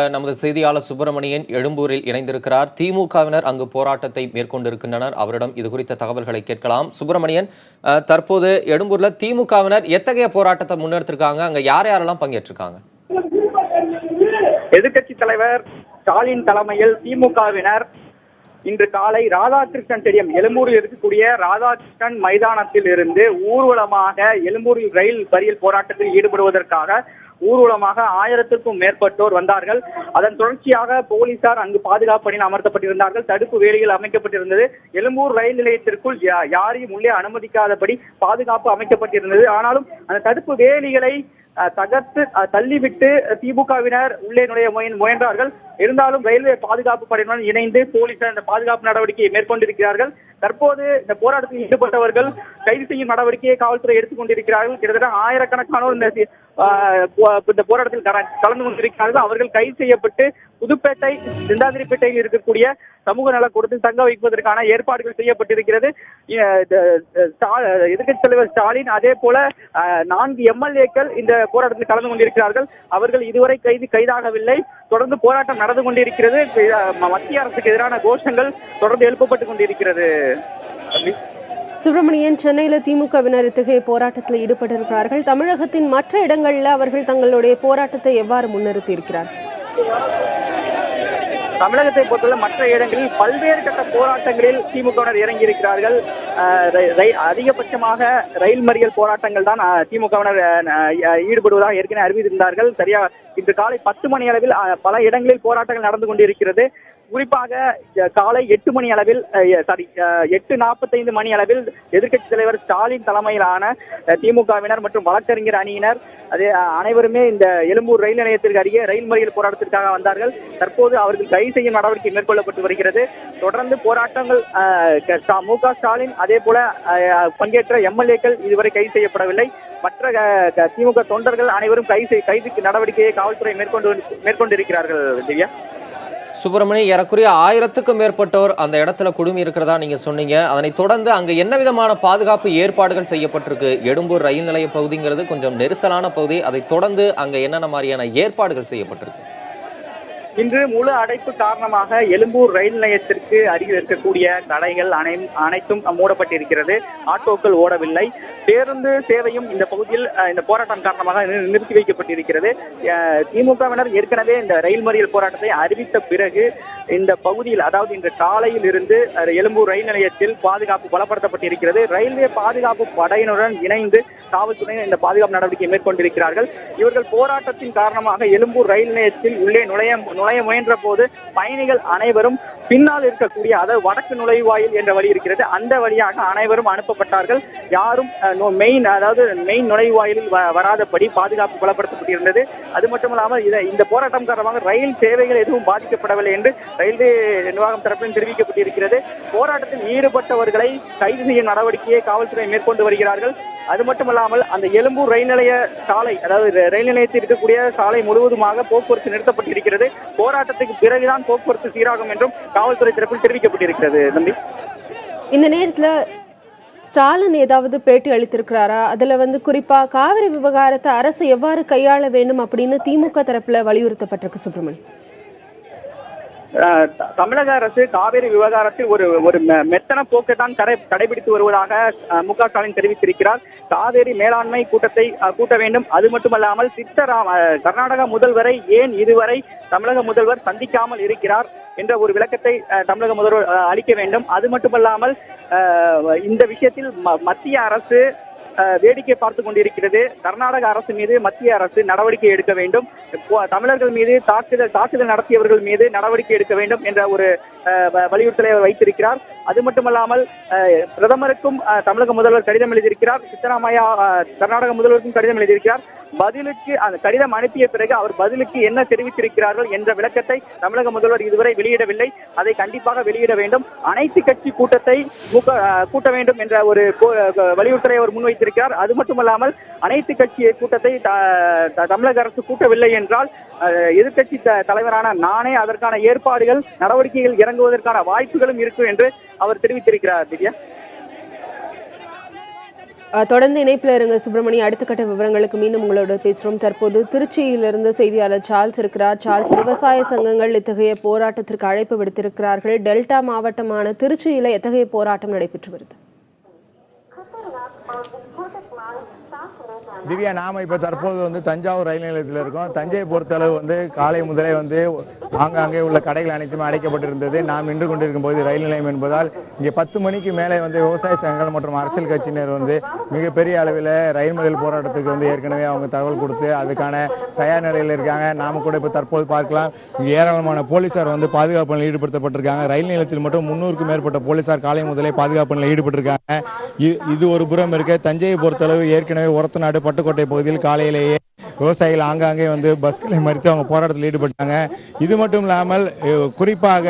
நமது செய்தியாளர் சுப்பிரமணியன் எழும்பூரில் இணைந்திருக்கிறார். திமுகவினர் அங்கு போராட்டத்தை மேற்கொண்டிருக்கின்றனர். அவரிடம் இது குறித்த தகவல்களை கேட்கலாம். சுப்பிரமணியன், தற்போது எழும்பூர்ல திமுகவினர் எத்தகைய போராட்டத்தை முன்னெடுத்திருக்காங்க? அங்க யாரெல்லாம் பங்கேற்றிருக்காங்க? எதிர்கட்சி தலைவர் ஸ்டாலின் தலைமையில் திமுகவினர் இன்று காலை ராதாகிருஷ்ணன் ஸ்டேடியம் எழும்பூரில் இருக்கக்கூடிய ராதாகிருஷ்ணன் மைதானத்தில் இருந்து ஊர்வலமாக எழும்பூரில் ரயில் மறியல் போராட்டத்தில் ஈடுபடுவதற்காக ஊர்வலமாக 1000க்கும் மேற்பட்டோர் வந்தார்கள். அதன் தொடர்ச்சியாக போலீசார் அங்கு பாதுகாப்பு பணியில் அமர்த்தப்பட்டிருந்தார்கள். தடுப்பு வேலிகள் அமைக்கப்பட்டிருந்தது. எழும்பூர் ரயில் நிலையத்திற்குள் யாரையும் உள்ளே அனுமதிக்காதபடி பாதுகாப்பு அமைக்கப்பட்டிருந்தது. ஆனாலும் அந்த தடுப்பு வேலிகளை தகர்த்து தள்ளிவிட்டு திமுகவினர் உள்ளே நுழைய முயன்றார்கள். இருந்தாலும் ரயில்வே பாதுகாப்பு படையினுடன் இணைந்து போலீசார் இந்த பாதுகாப்பு நடவடிக்கையை மேற்கொண்டிருக்கிறார்கள். தற்போது இந்த போராட்டத்தில் ஈடுபட்டவர்கள் கைது செய்யும் நடவடிக்கையை காவல்துறை எடுத்துக் கொண்டிருக்கிறார்கள். கிட்டத்தட்ட ஆயிரக்கணக்கானோர் இந்த போராட்டத்தில் கலந்து கொண்டிருக்கிறார்கள். அவர்கள் கைது செய்யப்பட்டு புதுப்பேட்டை சிந்தாதிரிப்பேட்டையில் இருக்கக்கூடிய சமூக நலக்கூடத்தில் தங்க வைப்பதற்கான ஏற்பாடுகள் செய்யப்பட்டிருக்கிறது. எதிர்கட்சி தலைவர் ஸ்டாலின் அதே போல 4 எம்எல்ஏக்கள் இந்த போராட்டத்தில் கலந்து கொண்டிருக்கிறார்கள். அவர்கள் இதுவரை கைதாகவில்லை. தொடர்ந்து போராட்டம் நடந்து கொண்டிருக்கிறது. மத்திய அரசுக்கு எதிரான கோஷங்கள் தொடர்ந்து எழுப்பப்பட்டுக் கொண்டிருக்கிறது. சுப்பிரமணியன், சென்னையில திமுகவினர் இத்தகைய போராட்டத்தில் ஈடுபட்டிருக்கிறார்கள். தமிழகத்தின் மற்ற இடங்கள்ல அவர்கள் தங்களுடைய போராட்டத்தை எவ்வாறு முன்னிறுத்தி இருக்கிறார்கள்? தமிழகத்தை பொறுத்தவரை மற்ற இடங்களில் பல்வேறு கட்ட போராட்டங்களில் திமுகவினர் இறங்கி இருக்கிறார்கள். அதிகபட்சமாக ரயில் மறியல் போராட்டங்கள் தான் திமுகவினர் ஈடுபடுவதாக ஏற்கனவே அறிவித்திருந்தார்கள். சரியாக இன்று காலை 10 மணி அளவில் பல இடங்களில் போராட்டங்கள் நடந்து கொண்டிருக்கிறது. குறிப்பாக காலை 8 மணி அளவில் 8:45 மணி அளவில் எதிர்கட்சி தலைவர் ஸ்டாலின் தலைமையிலான திமுகவினர் மற்றும் வழக்கறிஞர் அணியினர் அனைவருமே இந்த எழும்பூர் ரயில் நிலையத்திற்கு அருகே ரயில் மறியல் போராட்டத்திற்காக வந்தார்கள். தற்போது அவர்கள் கைது செய்யும் நடவடிக்கை மேற்கொள்ளப்பட்டு வருகிறது. தொடர்ந்து போராட்டங்கள் மு.க. ஸ்டாலின் அதே போல பங்கேற்ற எம்எல்ஏக்கள் இதுவரை கைது செய்யப்படவில்லை. மற்ற திமுக தொண்டர்கள் அனைவரும் கைது நடவடிக்கையை காவல்துறை மேற்கொண்டிருக்கிறார்கள். திவ்யா, சுப்பிரமணியன், ஏறக்குறைய 1000க்கும் மேற்பட்டோர் அந்த இடத்துல குழுமி இருக்கிறதா நீங்க சொன்னீங்க. அதனை தொடர்ந்து அங்க என்ன விதமான பாதுகாப்பு ஏற்பாடுகள் செய்யப்பட்டிருக்கு? எழும்பூர் ரயில் நிலைய பகுதிங்கிறது கொஞ்சம் நெரிசலான பகுதி. அதை தொடர்ந்து அங்க என்னென்ன மாதிரியான ஏற்பாடுகள் செய்யப்பட்டிருக்கு? இன்று முழு அடைப்பு காரணமாக எழும்பூர் ரயில் நிலையத்திற்கு அருகில் இருக்கக்கூடிய கடைகள் அனைத்தும் மூடப்பட்டிருக்கிறது. ஆட்டோக்கள் ஓடவில்லை. பேருந்து சேவையும் இந்த பகுதியில் இந்த போராட்டம் காரணமாக நிறுத்தி வைக்கப்பட்டிருக்கிறது. திமுகவினர் ஏற்கனவே இந்த ரயில் மறியல் போராட்டத்தை அறிவித்த பிறகு இந்த பகுதியில், அதாவது இன்று காலையில் இருந்து எழும்பூர் ரயில் நிலையத்தில் பாதுகாப்பு பலப்படுத்தப்பட்டிருக்கிறது. ரயில்வே பாதுகாப்பு படையினருடன் இணைந்து காவல்துறையினர் இந்த பாதுகாப்பு நடவடிக்கை மேற்கொண்டிருக்கிறார்கள். இவர்கள் போராட்டத்தின் காரணமாக எழும்பூர் ரயில் நிலையத்தில் உள்ளே நுழைய முயன்ற போது பயணிகள் அனைவரும் பின்னால் இருக்கக்கூடிய, அதாவது வடக்கு நுழைவாயில் என்ற வழி இருக்கிறது, அந்த வழியாக அனைவரும் அனுப்பப்பட்டார்கள். யாரும் மெயின் நுழைவாயிலில் வராதபடி பாதுகாப்பு பலப்படுத்தப்பட்டிருந்தது. அது மட்டுமல்லாமல் இந்த போராட்டம் காரணமாக ரயில் சேவைகள் எதுவும் பாதிக்கப்படவில்லை என்று ரயில்வே நிர்வாகம் தரப்பில் தெரிவிக்கப்பட்டிருக்கிறது. போராட்டத்தில் ஈடுபட்டவர்களை கைது செய்யும் நடவடிக்கையை காவல்துறை மேற்கொண்டு வருகிறார்கள். அது மட்டுமல்லாமல் அந்த எழும்பூர் ரயில் நிலைய சாலை, அதாவது ரயில் நிலையத்தில் இருக்கக்கூடிய சாலை முழுவதுமாக போக்குவரத்து நிறுத்தப்பட்டிருக்கிறது. போராட்டத்துக்கு பிறகுதான் போக்குவரத்து சீராகும் என்றும் காவல்துறை தரப்பில் தெரிவிக்கப்பட்டிருக்கிறது. தம்பி, இந்த நேரத்துல ஸ்டாலின் ஏதாவது பேட்டி அளித்திருக்கிறாரா? அதுல குறிப்பா காவிரி விவகாரத்தை அரசு எவ்வாறு கையாள வேண்டும் அப்படின்னு திமுக தரப்புல வலியுறுத்தப்பட்டிருக்கு. சுப்பிரமணியன், தமிழக அரசு காவிரி விவகாரத்தில் ஒரு மெத்தன போக்கை தான் கடைபிடித்து வருவதாக மு.க. ஸ்டாலின் தெரிவித்திருக்கிறார். காவிரி மேலாண்மை கூட்டத்தை கூட்ட வேண்டும். அது மட்டுமல்லாமல் கர்நாடக முதல்வரை ஏன் இதுவரை தமிழக முதல்வர் சந்திக்காமல் இருக்கிறார் என்ற ஒரு விளக்கத்தை தமிழக முதல்வர் அளிக்க வேண்டும். அது மட்டுமல்லாமல் இந்த விஷயத்தில் மத்திய அரசு வேடிக்கை பார்த்து கொண்டிருக்கிறது. கர்நாடக அரசு மீது மத்திய அரசு நடவடிக்கை எடுக்க வேண்டும். தமிழர்கள் மீது தாக்குதல் நடத்தியவர்கள் மீது நடவடிக்கை எடுக்க வேண்டும் என்ற ஒரு வலியுறுத்தலை அவர் வைத்திருக்கிறார். அது மட்டுமல்லாமல் பிரதமருக்கும் தமிழக முதல்வர் கடிதம் எழுதியிருக்கிறார். சித்தராமையா கர்நாடக முதல்வருக்கும் கடிதம் எழுதியிருக்கிறார். பதிலுக்கு அந்த கடிதம் அனுப்பிய பிறகு அவர் பதிலுக்கு என்ன தெரிவித்திருக்கிறார்கள் என்ற விளக்கத்தை தமிழக முதல்வர் இதுவரை வெளியிடவில்லை. அதை கண்டிப்பாக வெளியிட வேண்டும். அனைத்து கட்சி கூட்டத்தை கூட்ட வேண்டும் என்ற ஒரு வலியுறுத்தலை அவர் முன்வைத்திருக்கிறார். அது மட்டுமல்லாமல் அனைத்து கட்சி கூட்டத்தை தமிழக அரசு கூட்டவில்லை என்றால் எதிர்கட்சி தலைவரான நானே அதற்கான ஏற்பாடுகள் நடவடிக்கைகள் இறங்குவதற்கான வாய்ப்புகளும் இருக்கும் என்று அவர் தெரிவித்திருக்கிறார். திவ்யா, தொடர்ந்து இணைப்பில் இருங்க சுப்பிரமணி. அடுத்த கட்ட விவரங்களுக்கு மீண்டும் உங்களோட பேசுகிறோம். தற்போது திருச்சியிலிருந்து செய்தியாளர் சார்ல்ஸ் இருக்கிறார். சார்ல்ஸ், விவசாய சங்கங்கள் இத்தகைய போராட்டத்திற்கு அழைப்பு விடுத்திருக்கிறார்கள். டெல்டா மாவட்டமான திருச்சியில் எத்தகைய போராட்டம் நடைபெற்று வருது? திவ்யா, நாம இப்போ தற்போது தஞ்சாவூர் ரயில் நிலையத்தில் இருக்கோம். தஞ்சையை பொறுத்தளவு காலை முதலே ஆங்காங்கே உள்ள கடைகள் அனைத்துமே அடைக்கப்பட்டிருந்தது. நாம் நின்று கொண்டிருக்கும் போது ரயில் நிலையம் என்பதால் இங்கே 10 மணிக்கு மேலே விவசாய சங்கங்கள் மற்றும் அரசியல் கட்சியினர் மிகப்பெரிய அளவில் ரயில் மறியல் போராட்டத்துக்கு ஏற்கனவே அவங்க தகவல் கொடுத்து அதுக்கான தயார் நிலையில் இருக்காங்க. நாம கூட இப்போ தற்போது பார்க்கலாம், இங்கே ஏராளமான போலீசார் பாதுகாப்பு பணியில் ஈடுபடுத்தப்பட்டிருக்காங்க. ரயில் நிலையத்தில் மட்டும் 300க்கும் மேற்பட்ட போலீசார் காலை முதலே பாதுகாப்பு பணியில் ஈடுபட்டிருக்காங்க. இது ஒரு புறம் இருக்க, தஞ்சையை பொறுத்தளவு ஏற்கனவே ஒரத்தநாடு பட்டுக்கோட்டை பகுதியில் காலையிலேயே விவசாயிகள் ஆங்காங்கே பஸ்களை மறித்து அவங்க போராட்டத்தில் ஈடுபட்டாங்க. இது மட்டும் இல்லாமல் குறிப்பாக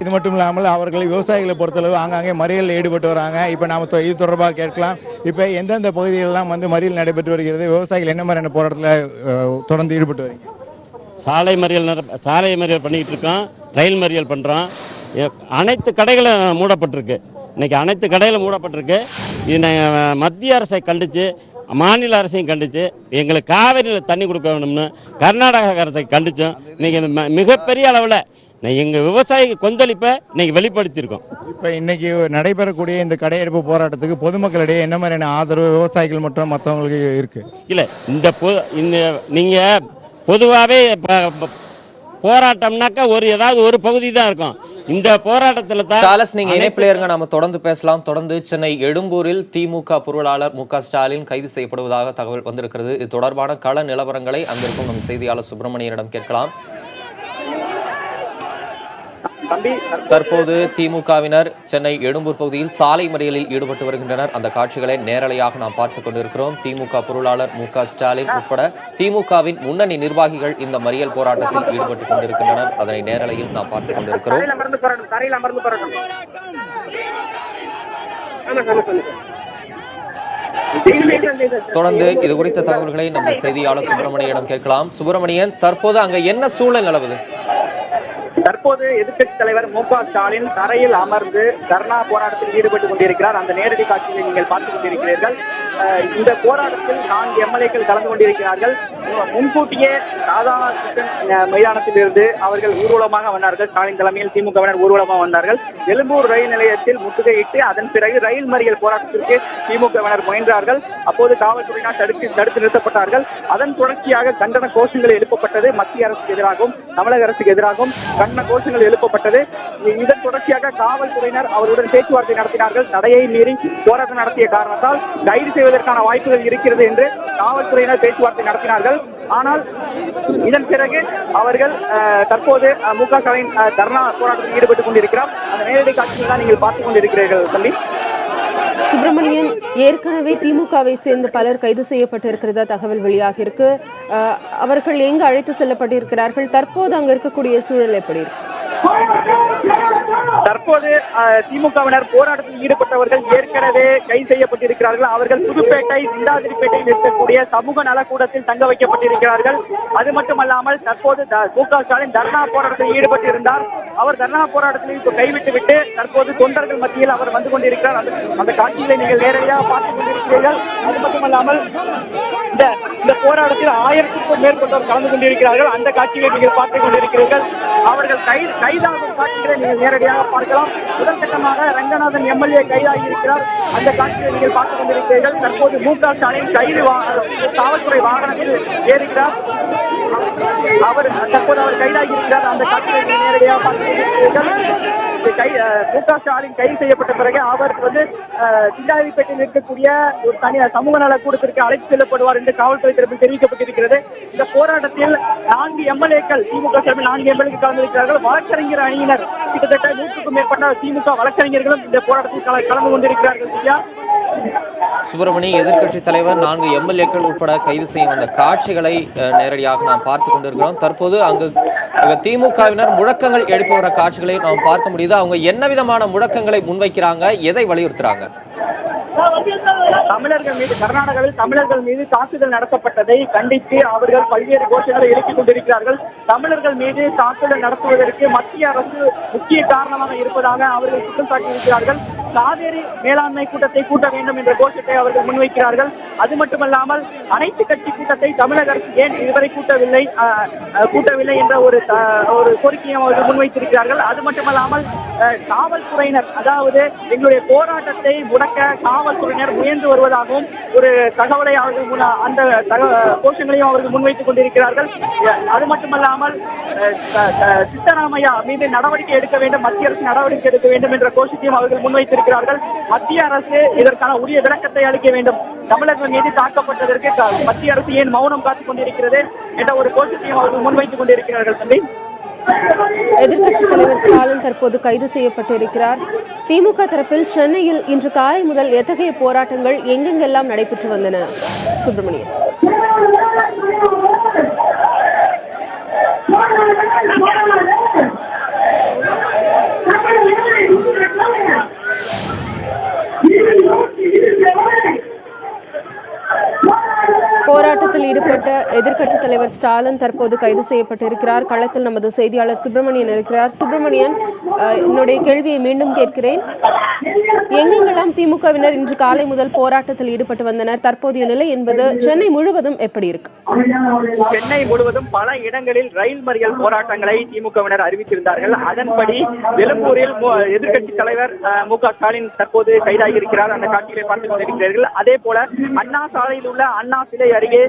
இது மட்டும் இல்லாமல் அவர்கள் விவசாயிகளை பொறுத்தளவு ஆங்காங்கே மறியலில் ஈடுபட்டு வராங்க. இப்போ நாம் இது தொடர்பாக கேட்கலாம். இப்போ எந்தெந்த பகுதிகளெல்லாம் மறியல் நடைபெற்று வருகிறது, விவசாயிகள் என்ன மாதிரியான போராட்டத்தில் தொடர்ந்து ஈடுபட்டு வரீங்க? சாலை மறியல் பண்ணிக்கிட்டு இருக்கோம், ரயில் மறியல் பண்ணுறோம். அனைத்து கடைகளும் மூடப்பட்டிருக்கு. இன்றைக்கி அனைத்து கடைகளும் மூடப்பட்டிருக்கு. இது மத்திய அரசை கண்டித்து, மாநில அரசையும் கண்டித்து, எங்களுக்கு காவிரியில் தண்ணி கொடுக்க வேணும்னு கர்நாடக அரசை கண்டித்தோம். இன்றைக்கி மிகப்பெரிய அளவில் எங்கள் விவசாயி கொந்தளிப்பை இன்றைக்கி வெளிப்படுத்தியிருக்கோம். இப்போ இன்றைக்கி நடைபெறக்கூடிய இந்த கடையெடுப்பு போராட்டத்துக்கு பொதுமக்களிடையே என்ன மாதிரியான ஆதரவு விவசாயிகள் மற்றும் மற்றவங்களுக்கு இருக்குது? இல்லை, இந்த நீங்கள் பொதுவாகவே போராட்டம்னாக்கா ஏதாவது ஒரு பகுதி தான் இருக்கும். இந்த போராட்டத்தில் தான் சார்ல்ஸ், நீங்க இணைப்பில் இருங்க, நாம தொடர்ந்து பேசலாம். தொடர்ந்து சென்னை எழும்பூரில் திமுக பொருளாளர் மு.க. ஸ்டாலின் கைது செய்யப்படுவதாக தகவல் வந்திருக்கிறது. இது தொடர்பான கள நிலவரங்களை அங்கிருக்கும் நம் செய்தியாளர் சுப்பிரமணியனிடம் கேட்கலாம். தற்போது திமுகவினர் சென்னை எழும்பூர் பகுதியில் சாலை மறியலில் ஈடுபட்டு வருகின்றனர். அந்த காட்சிகளை நேரலையாக நாம் பார்த்துக் கொண்டிருக்கிறோம். திமுக பொருளாளர் மு.க. ஸ்டாலின் உட்பட திமுகவின் முன்னணி நிர்வாகிகள் இந்த மறியல் போராட்டத்தில் ஈடுபட்டுக் கொண்டிருக்கின்றனர். அதனை நேரலையில் நாம் பார்த்துக் கொண்டிருக்கிறோம். தொடர்ந்து இது குறித்த தகவல்களை நம்ம செய்தியாளர் சுப்பிரமணியனிடம் கேட்கலாம். சுப்பிரமணியன், தற்போது அங்க என்ன சூழல் நிலவுது? தற்போது எதிர்க்கட்சித் தலைவர் மு.க. ஸ்டாலின் தரையில் அமர்ந்து தர்ணா போராட்டத்தில் ஈடுபட்டுக் கொண்டிருக்கிறார். அந்த நேரடி காட்சியை நீங்கள் பார்த்துக் கொண்டிருக்கிறீர்கள். இந்த போராட்டத்தில் 4 எம்எல்ஏக்கள் கலந்து கொண்டிருக்கிறார்கள். முன்கூட்டியே மைதானத்தில் இருந்து அவர்கள் ஊர்வலமாக வந்தார்கள். ஸ்டாலின் தலைமையில் திமுகவினர் ஊர்வலமாக வந்தார்கள். எழும்பூர் ரயில் நிலையத்தில் முற்றுகையிட்டு அதன் பிறகு ரயில் மறியல் போராட்டத்திற்கு திமுகவினர் முயன்றார்கள். அப்போது காவல்துறையினர் தடுத்து நிறுத்தப்பட்டார்கள். அதன் தொடர்ச்சியாக கண்டன கோஷங்கள் எழுப்பப்பட்டது. மத்திய அரசுக்கு எதிராகவும் தமிழக அரசுக்கு எதிராகவும் கண்டன கோஷங்கள் எழுப்பப்பட்டது. இதன் தொடர்ச்சியாக காவல்துறையினர் அவருடன் பேச்சுவார்த்தை நடத்தினார்கள். தடையை மீறி போராட்டம் நடத்திய காரணத்தால் கைது செய்வதற்கான வாய்ப்புகள் இருக்கிறது என்று காவல்துறையினர் பேச்சுவார்த்தை நடத்தினார்கள். ஆனால் இதன் பிறகு அவர்கள் தற்போது மு.க. ஸ்டாலின் தர்ணா போராட்டத்தில் ஈடுபட்டுக் கொண்டிருக்கிறார். அந்த நேரடி காட்சிகள் தான் நீங்கள் பார்த்துக் கொண்டிருக்கிறீர்கள். தம்பி சுப்பிரமணியன், ஏற்கனவே திமுகவை சேர்ந்த பலர் கைது செய்யப்பட்டிருக்கிறதா தகவல் வெளியாக இருக்கு. அவர்கள் எங்கு அழைத்து செல்லப்பட்டிருக்கிறார்கள்? தற்போது அங்க இருக்கக்கூடிய சூழல் எப்படி இருக்கு? தற்போது திமுகவினர் போராட்டத்தில் ஈடுபட்டவர்கள் ஏற்கனவே கைது செய்யப்பட்டிருக்கிறார்கள். அவர்கள் புதுப்பேட்டை, சிந்தாதிரிப்பேட்டையில் இருக்கக்கூடிய சமூக நலக்கூடத்தில் தங்க வைக்கப்பட்டிருக்கிறார்கள். அது மட்டுமல்லாமல் தற்போது மு.க. ஸ்டாலின் தர்ணா போராட்டத்தில் ஈடுபட்டிருந்தார். அவர் தர்ணா போராட்டத்தில் இப்போ கைவிட்டுவிட்டு தற்போது தொண்டர்கள் மத்தியில் அவர் வந்து கொண்டிருக்கிறார். அந்த காட்சிகளை நீங்கள் நேரடியாக பார்த்துக் கொண்டிருக்கிறீர்கள். அது மட்டுமல்லாமல் இந்த போராட்டத்தில் 1000க்கும் மேற்பட்டோர் கலந்து கொண்டிருக்கிறார்கள். அந்த காட்சிகளை நீங்கள் பார்த்துக் கொண்டிருக்கிறீர்கள். அவர்கள் கைதாகும் காட்சிகளை நீங்கள் நேரடியாக பார்க்கலாம். முதற்கட்டமாக ரங்கநாதன் எம்எல்ஏ கைதாகி இருக்கிறார். அந்த காட்சியை நீங்கள் பார்த்துக் கொண்டிருக்கிறீர்கள். தற்போது மு.க. ஸ்டாலின் காவல்துறை வாகனத்தில் ஏறுகிறார். தற்போது அவர் கைதாகி இருக்கிறார். அந்த காட்சியை நீங்கள் நேரடியாக பார்த்துக் கொண்டிருக்கிறீர்கள். மு.க. ஸ்டாலின் கைது செய்யப்பட்ட பிறகு அவர் சிந்தாதிரிப்பேட்டையில் இருக்கக்கூடிய ஒரு தனியார் சமூக நல கூடத்திற்கு அழைத்து செல்லப்படுவார் என்று காவல்துறை தரப்பில் தெரிவிக்கப்பட்டிருக்கிறது. இந்த போராட்டத்தில் 4 எம்எல்ஏக்கள், திமுக சார்பில் 4 எம்எல்ஏக்கள் கலந்திருக்கிறார்கள். வழக்கறிஞர் அணியினர் கிட்டத்தட்ட 100க்கும் மேற்பட்ட திமுக வழக்கறிஞர்களும் இந்த போராட்டத்தில் கலந்து கொண்டிருக்கிறார்கள். சுப்பிரமணி, எதிர்க்கட்சி தலைவர் 4 எம்எல்ஏக்கள் உட்பட கைது செய்யும் அந்த காட்சிகளை நேரடியாக நாம் பார்த்துக் கொண்டிருக்கிறோம். தற்போது அங்கு திமுகவினர் முழக்கங்கள் எழுப்பி வர காட்சிகளை நாம் பார்க்க முடியுது. அவங்க என்ன விதமான முழக்கங்களை முன்வைக்கிறாங்க, எதை வலியுறுத்துறாங்க? தமிழர்கள் மீது, கர்நாடகாவில் தமிழர்கள் மீது தாக்குதல் நடத்தப்பட்டதை கண்டித்து அவர்கள் பல்வேறு கோஷங்களை எழுப்பிக் கொண்டிருக்கிறார்கள். தமிழர்கள் மீது தாக்குதல் நடத்துவதற்கு மத்திய அரசு முக்கிய காரணமாக இருப்பதாக அவர்கள் குற்றம் சாட்டியிருக்கிறார்கள். காவேரி மேலாண்மை கூட்டத்தை கூட்ட வேண்டும் என்ற கோஷத்தை அவர்கள் முன்வைக்கிறார்கள். அது மட்டுமல்லாமல் அனைத்து கட்சி கூட்டத்தை தமிழக அரசு ஏன் இதுவரை கூட்டவில்லை என்ற ஒரு கோரிக்கையை அவர்கள் முன்வைத்திருக்கிறார்கள். அது மட்டுமல்லாமல் காவல்துறையினர், அதாவது எங்களுடைய போராட்டத்தை முடக்க காவல்துறையினர் முயன்று வருவதாகவும் ஒரு தகவலை அவர்கள் அந்த கோஷங்களையும் அவர்கள் முன்வைத்துக் கொண்டிருக்கிறார்கள். அது மட்டுமல்லாமல் சித்தராமையா மீது நடவடிக்கை எடுக்க வேண்டும், மத்திய அரசு நடவடிக்கை எடுக்க வேண்டும் என்ற கோஷத்தையும் அவர்கள் முன்வைத்திருக்கிறார்கள். மத்திய அரசு இதற்கான உரிய விளக்கத்தை அளிக்க வேண்டும், தமிழகம் மீது தாக்கப்பட்டதற்கு மத்திய அரசு ஏன் மௌனம் காத்துக் கொண்டிருக்கிறது என்ற ஒரு கோஷத்தையும் அவர்கள் முன்வைத்துக் கொண்டிருக்கிறார்கள். தம்பி, எதிர்க்கட்சித் தலைவர் ஸ்டாலின் தற்போது கைது செய்யப்பட்டிருக்கிறார். திமுக தரப்பில் சென்னையில் இன்று காலை முதல் எத்தகைய போராட்டங்கள் எங்கெங்கெல்லாம் நடைபெற்று வந்தன? சுப்பிரமணியன். போராட்டத்தில் ஈடுபட்ட எதிர்க்கட்சித் தலைவர் ஸ்டாலின் தற்போது கைது செய்யப்பட்டிருக்கிறார். களத்தில் நமது செய்தியாளர் சுப்பிரமணியன் இருக்கிறார். சுப்பிரமணியன், என்னுடைய கேள்வியை மீண்டும் கேட்கிறேன். எங்கெங்கெல்லாம் திமுகவினர் இன்று காலை முதல் போராட்டத்தில் ஈடுபட்டு வந்தனர்? தற்போதைய நிலை என்பது சென்னை முழுவதும் எப்படி இருக்கு? சென்னை முழுவதும் பல இடங்களில் ரயில் மறியல் போராட்டங்களை திமுகவினர் அறிவித்திருந்தார்கள். அதன்படி எழும்பூரில் எதிர்க்கட்சி தலைவர் மு.க. ஸ்டாலின் தற்போது கைதாகி இருக்கிறார். அந்த காட்சிகளை பார்த்துக் கொண்டிருக்கிறார்கள். அதே போல அண்ணா சாலையில் உள்ள அண்ணா சிலை அருகே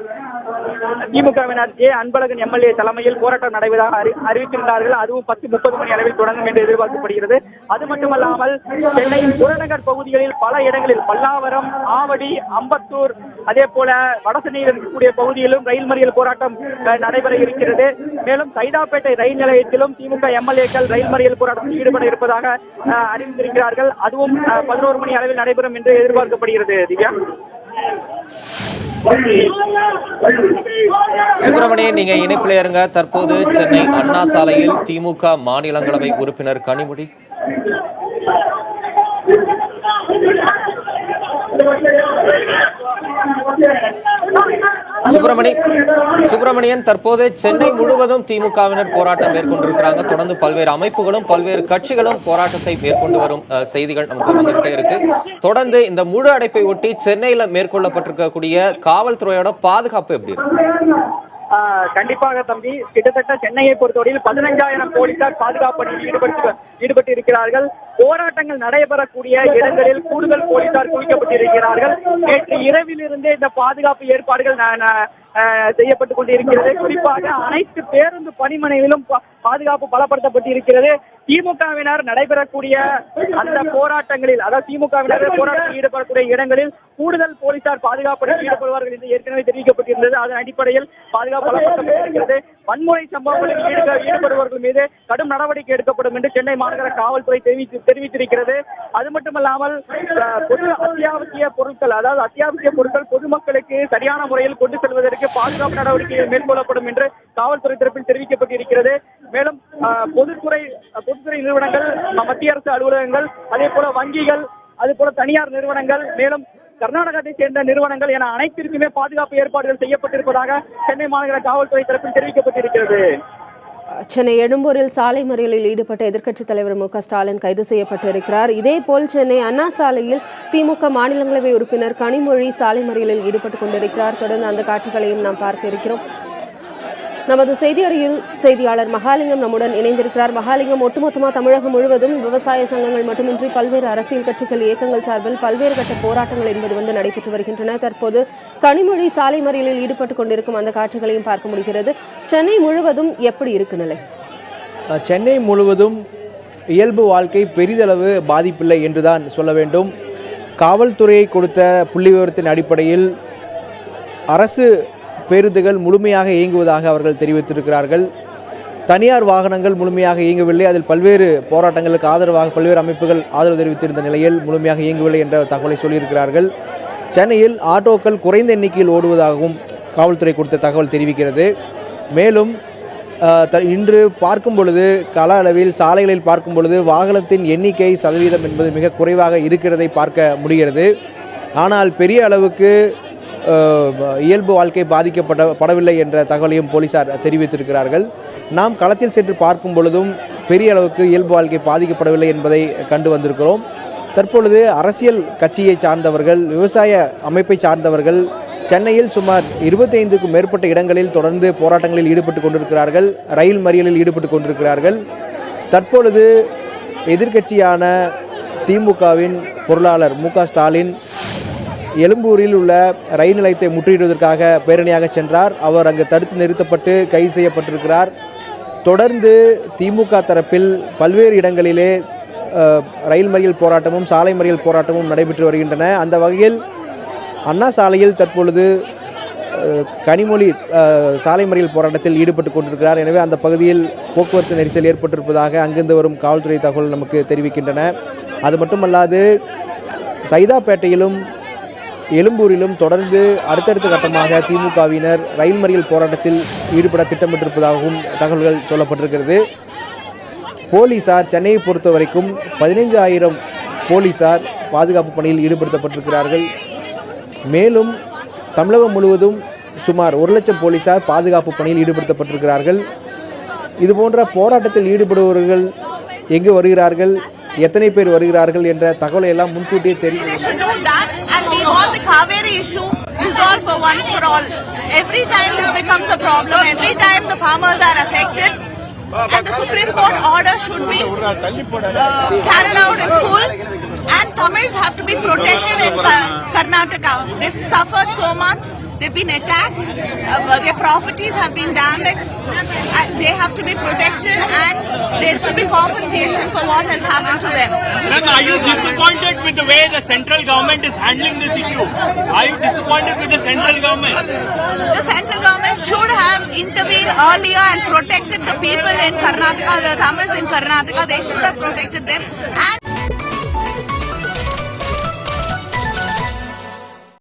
திமுகவினர் அன்பழகன் எம்எல்ஏ தலைமையில் போராட்டம் நடைபெறுவதாக அறிவித்திருந்தார்கள். அதுவும் 10:30 மணி அளவில் தொடங்கும் என்று எதிர்பார்க்கப்படுகிறது. அது மட்டுமல்லாமல் சென்னையின் புறநகர் பகுதிகளில் பல இடங்களில் பல்லாவரம், ஆவடி, அம்பத்தூர், அதே போல வடசென்னையில் இருக்கக்கூடிய பகுதியிலும் ரயில் மறியல் போராட்டம் நடைபெற இருக்கிறது. மேலும் சைதாப்பேட்டை ரயில் நிலையத்திலும் திமுக எம்எல்ஏக்கள் ரயில் மறியல் போராட்டத்தில் ஈடுபட இருப்பதாக அறிவித்திருக்கிறார்கள். அதுவும் 11 மணி அளவில் நடைபெறும் என்று எதிர்பார்க்கப்படுகிறது. திவ்யா. சுப்பிரமணியன், நீங்க இணைப்பில் இருங்க. தற்போது சென்னை அண்ணா சாலையில் திமுக மாநிலங்களவை உறுப்பினர் கனிமொழி சுப்பிரமணியன், தற்போது சென்னை முழுவதும் திமுகவினர் போராட்டம் மேற்கொண்டிருக்கிறாங்க. தொடர்ந்து பல்வேறு அமைப்புகளும் பல்வேறு கட்சிகளும் போராட்டத்தை மேற்கொண்டு வரும் செய்திகள் நமக்கு வந்துகிட்டே இருக்கு. தொடர்ந்து இந்த முழு அடைப்பை ஒட்டி சென்னையில மேற்கொள்ளப்பட்டிருக்கக்கூடிய காவல்துறையோட பாதுகாப்பு எப்படி இருக்கு? கண்டிப்பாக தம்பி, கிட்டத்தட்ட சென்னையை பொறுத்தவரையில் 15,000 போலீசார் பாதுகாப்பு பணியில் ஈடுபட்டு இருக்கிறார்கள். போராட்டங்கள் நடைபெறக்கூடிய இடங்களில் கூடுதல் போலீசார் குவிக்கப்பட்டிருக்கிறார்கள். நேற்று இரவிலிருந்தே இந்த பாதுகாப்பு ஏற்பாடுகள் செய்யப்பட்டுக் கொண்டிருக்கிறது. குறிப்பாக அனைத்து பேருந்து பணிமனையிலும் பாதுகாப்பு பலப்படுத்தப்பட்டு இருக்கிறது. திமுகவினர் நடைபெறக்கூடிய அந்த போராட்டங்களில், அதாவது திமுகவினர் போராட்டத்தில் ஈடுபடக்கூடிய இடங்களில் கூடுதல் போலீசார் பாதுகாப்பு ஈடுபடுவார்கள் என்று ஏற்கனவே தெரிவிக்கப்பட்டிருந்தது. அதன் அடிப்படையில் பாதுகாப்பு பலப்படுத்தப்பட்டிருக்கிறது. வன்முறை சம்பவங்களில் ஈடுபடுபவர்கள் மீது கடும் நடவடிக்கை எடுக்கப்படும் என்று சென்னை மாநகர காவல்துறை தெரிவித்திருக்கிறது. அது மட்டுமல்லாமல் அத்தியாவசிய பொருட்கள் பொதுமக்களுக்கு சரியான முறையில் கொண்டு செல்வதற்கு பாதுகாப்பு நடவடிக்கைகள் மேற்கொள்ளப்படும் என்று காவல்துறை தரப்பில் தெரிவிக்கப்பட்டிருக்கிறது. மேலும் பொதுத்துறை நிறுவனங்கள், மத்திய அரசு அலுவலகங்கள், அதே போல வங்கிகள், அதே போல தனியார் நிறுவனங்கள், மேலும் கர்நாடகத்தை சேர்ந்த நிறுவனங்கள் என அனைத்திற்குமே பாதுகாப்பு ஏற்பாடுகள் செய்யப்பட்டிருப்பதாக சென்னை மாநகர காவல்துறை தரப்பில் தெரிவிக்கப்பட்டிருக்கிறது. சென்னை எழும்பூரில் சாலை மறியலில் ஈடுபட்ட எதிர்க்கட்சித் தலைவர் மு.க. ஸ்டாலின் கைது செய்யப்பட்டிருக்கிறார். இதேபோல் சென்னை அண்ணா சாலையில் திமுக மாநிலங்களவை உறுப்பினர் கனிமொழி சாலை மறியலில் ஈடுபட்டுக் கொண்டிருக்கிறார். தொடர்ந்து அந்த காட்சிகளையும் நாம் பார்க்க இருக்கிறோம். நமது செய்தியறையில் செய்தியாளர் மகாலிங்கம் நம்முடன் இணைந்திருக்கிறார். மகாலிங்கம், ஒட்டுமொத்தமாக தமிழகம் முழுவதும் விவசாய சங்கங்கள் மட்டுமின்றி பல்வேறு அரசியல் கட்சிகள், இயக்கங்கள் சார்பில் பல்வேறு கட்ட போராட்டங்கள் என்பது நடைபெற்று வருகின்றன. தற்போது கனிமொழி சாலை மறியலில் ஈடுபட்டுக் கொண்டிருக்கும் அந்த காட்சிகளையும் பார்க்க முடிகிறது. சென்னை முழுவதும் எப்படி இருக்கு நிலை? சென்னை முழுவதும் இயல்பு வாழ்க்கை பெரிதளவு பாதிப்பில்லை என்றுதான் சொல்ல வேண்டும். காவல்துறையை கொடுத்த புள்ளி விவரத்தின் அடிப்படையில் அரசு பேருந்துகள் முழுமையாக இயங்குவதாக அவர்கள் தெரிவித்திருக்கிறார்கள். தனியார் வாகனங்கள் முழுமையாக இயங்கவில்லை. அதில் பல்வேறு போராட்டங்களுக்கு ஆதரவாக பல்வேறு அமைப்புகள் ஆதரவு தெரிவித்திருந்த நிலையில் முழுமையாக இயங்கவில்லை என்ற தகவலை சொல்லியிருக்கிறார்கள். சென்னையில் ஆட்டோக்கள் குறைந்த எண்ணிக்கையில் ஓடுவதாகவும் காவல்துறை கொடுத்த தகவல் தெரிவிக்கிறது. மேலும் இன்று பார்க்கும் பொழுது கள அளவில் சாலைகளில் பார்க்கும் பொழுது வாகனத்தின் எண்ணிக்கை சதவீதம் என்பது மிக குறைவாக இருக்கிறதை பார்க்க முடிகிறது. ஆனால் பெரிய அளவுக்கு இயல்பு வாழ்க்கை பாதிக்கப்படவில்லை என்ற தகவலையும் போலீசார் தெரிவித்திருக்கிறார்கள். நாம் களத்தில் சென்று பார்க்கும் பொழுதும் பெரிய அளவுக்கு இயல்பு வாழ்க்கை பாதிக்கப்படவில்லை என்பதை கண்டு வந்திருக்கிறோம். தற்பொழுது அரசியல் கட்சியை சார்ந்தவர்கள், விவசாய அமைப்பை சார்ந்தவர்கள் சென்னையில் சுமார் 25க்கும் மேற்பட்ட இடங்களில் தொடர்ந்து போராட்டங்களில் ஈடுபட்டு கொண்டிருக்கிறார்கள், ரயில் மறியலில் ஈடுபட்டு கொண்டிருக்கிறார்கள். தற்பொழுது எதிர்க்கட்சியான திமுகவின் பொருளாளர் மு.க. ஸ்டாலின் எழும்பூரில் உள்ள ரயில் நிலையத்தை முற்றுகையிடுவதற்காக பேரணியாக சென்றார். அவர் அங்கு தடுத்து நிறுத்தப்பட்டு கைது செய்யப்பட்டிருக்கிறார். தொடர்ந்து திமுக தரப்பில் பல்வேறு இடங்களிலே ரயில் மறியல் போராட்டமும் சாலை மறியல் போராட்டமும் நடைபெற்று வருகின்றன. அந்த வகையில் அண்ணா சாலையில் தற்பொழுது கனிமொழி சாலை மறியல் போராட்டத்தில் ஈடுபட்டு கொண்டிருக்கிறார். எனவே அந்த பகுதியில் போக்குவரத்து நெரிசல் ஏற்பட்டிருப்பதாக அங்கிருந்து வரும் காவல்துறை தகவல் நமக்கு தெரிவிக்கின்றன. அது மட்டுமல்லாது சைதாப்பேட்டையிலும் எழும்பூரிலும் தொடர்ந்து அடுத்தடுத்த கட்டமாக திமுகவினர் ரயில் மறியல் போராட்டத்தில் ஈடுபட திட்டமிட்டிருப்பதாகவும் தகவல்கள் சொல்லப்பட்டிருக்கிறது. போலீசார் சென்னையை பொறுத்த வரைக்கும் 15,000 போலீசார் பாதுகாப்பு பணியில் ஈடுபடுத்தப்பட்டிருக்கிறார்கள். மேலும் தமிழகம் முழுவதும் சுமார் 1,00,000 போலீசார் பாதுகாப்பு பணியில் ஈடுபடுத்தப்பட்டிருக்கிறார்கள். இதுபோன்ற போராட்டத்தில் ஈடுபடுபவர்கள் எங்கு வருகிறார்கள், எத்தனை பேர் வருகிறார்கள் என்ற தகவலை எல்லாம் முன்கூட்டியே தெரியும். We want the Kaveri issue resolved for once for all. Every time this becomes a problem, every time the farmers are affected, and the Supreme Court order should be carried out in full, and Tamils have to be protected in Karnataka. They've suffered so much. They've been attacked, their properties have been damaged, they have to be protected, and there should be compensation for what has happened to them. Are you disappointed with the way the central government is handling this issue? Are you disappointed with the central government? The central government should have intervened earlier and protected the people in Karnataka, the Tamils in Karnataka. They should have protected them. And